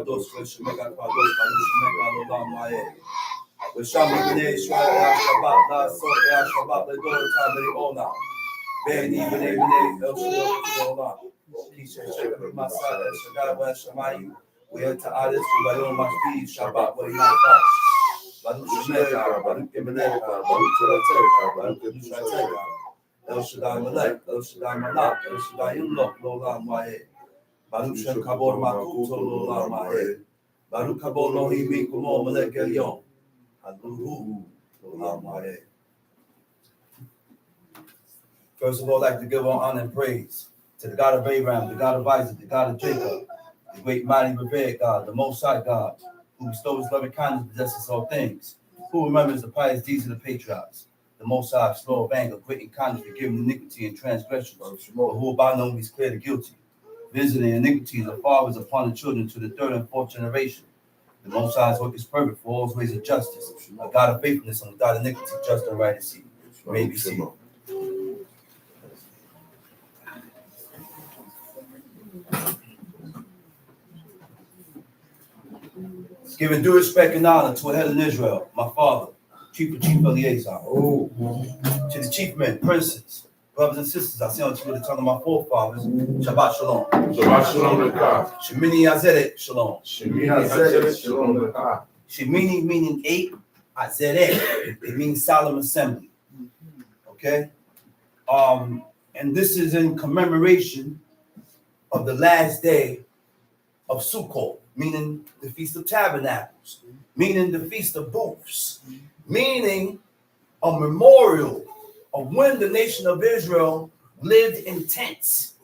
Kadosh, Shemega Kadosh, Shemega Lolam Maye. Shimini, Shabbat, Shabbat, the door time they own out. Beni, Bene, El Shaddai, Kisha, Shekha, Masa, El Shaddai, West Shamayu. We had to add this to Bayon Mashbi, Shabbat, what he not got. Baruch Shemega, Baruch Emeneka, Baruch Terateka, Baruch Yushateka, El Shaddai Malek, El Shaddai Malak, El Shaddai Imlok, Lolam Maye. Baruch Shem Kabor Makuto, Lolam Maye. Baruch Kabor Lohim Kumo Malek Elyon. First of all, I'd like to give all honor and praise to the God of Abraham, the God of Isaac, the God of Jacob, the great mighty revered God, the Most High God, who bestows his loving kindness, possesses all things, who remembers the pious deeds of the patriarchs, the Most High, slow of anger, quick in kindness, forgiving iniquity and transgressions, but who by no means clear the guilty, visiting iniquities of fathers upon the children to the third and fourth generation. The Most High's work is perfect for all ways of justice, a God of faithfulness and without iniquity, just and right to see. May be seen. Giving due respect and honor to a head in Israel, my father, Chief Eleazar. To the chief men, princes, brothers and sisters, I say unto you the tongue of my forefathers, Shabbat Shalom. Shabbat Shalom Lekah. Shimini Atzeret Shalom. Shimini Atzeret Shalom Lekah. Shimini meaning 8, Atzeret, it means solemn assembly. Okay? And this is in commemoration of the last day of Sukkot, meaning the Feast of Tabernacles, meaning the Feast of Booths, meaning a memorial of when the nation of Israel lived in tents.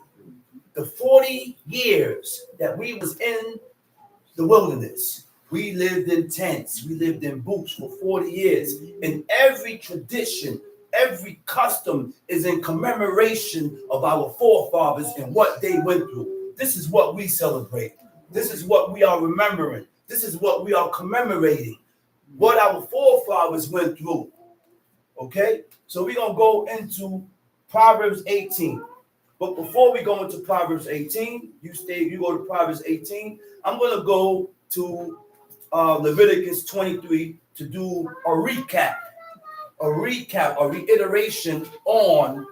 The 40 years that we was in the wilderness, we lived in tents, we lived in booths for 40 years. And every tradition, every custom is in commemoration of our forefathers and what they went through. This is what we celebrate. This is what we are remembering. This is what we are commemorating, what our forefathers went through. Okay? So we're going to go into Proverbs 18. But before we go into Proverbs 18, you go to Proverbs 18. I'm going to go to Leviticus 23 to do a reiteration on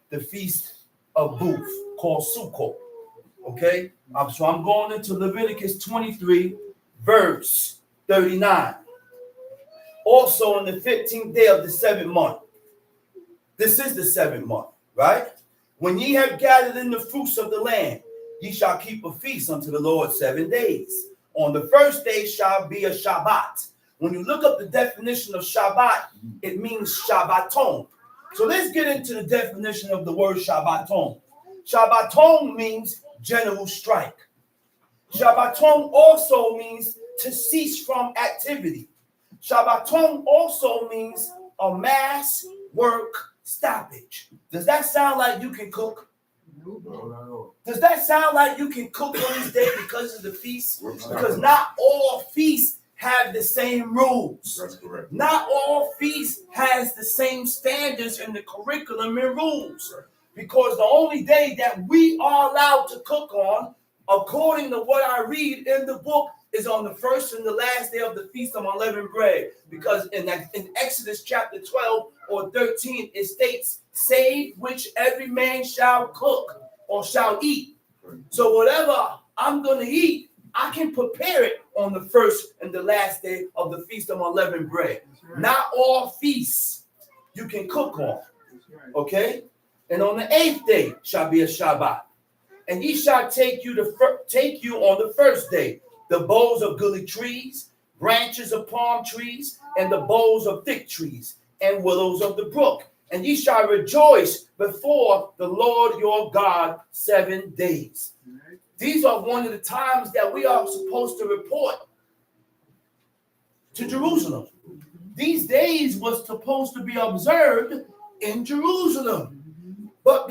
the Feast of Booth called Sukkot. Okay? So I'm going into Leviticus 23, verse 39. Also on the 15th day of the 7th month. This is the 7th month, right? When ye have gathered in the fruits of the land, ye shall keep a feast unto the Lord 7 days. On the first day shall be a Shabbat. When you look up the definition of Shabbat, it means SHABBATON. So let's get into the definition of the word SHABBATON. SHABBATON means general strike. SHABBATON also means to cease from activity. SHABBATON also means a mass work stoppage. Does that sound like you can cook? No. Does that sound like you can cook on this day because of the feast? Because not all feasts have the same rules. That's correct. Not all feasts has the same standards in the curriculum and rules. Right. Because the only day that we are allowed to cook on, according to what I read in the book, is on the first and the last day of the Feast of Unleavened Bread. Because in Exodus chapter 12 or 13, it states, save which every man shall cook or shall eat. So whatever I'm going to eat, I can prepare it on the first and the last day of the Feast of Unleavened Bread. Not all feasts you can cook on. Okay? And on the 8th day shall be a Shabbat. And ye shall take you on the first day the boughs of goodly trees, branches of palm trees, and the boughs of thick trees, and willows of the brook. And ye shall rejoice before the Lord your God 7 days. These are one of the times that we are supposed to report to Jerusalem. These days was supposed to be observed in Jerusalem. But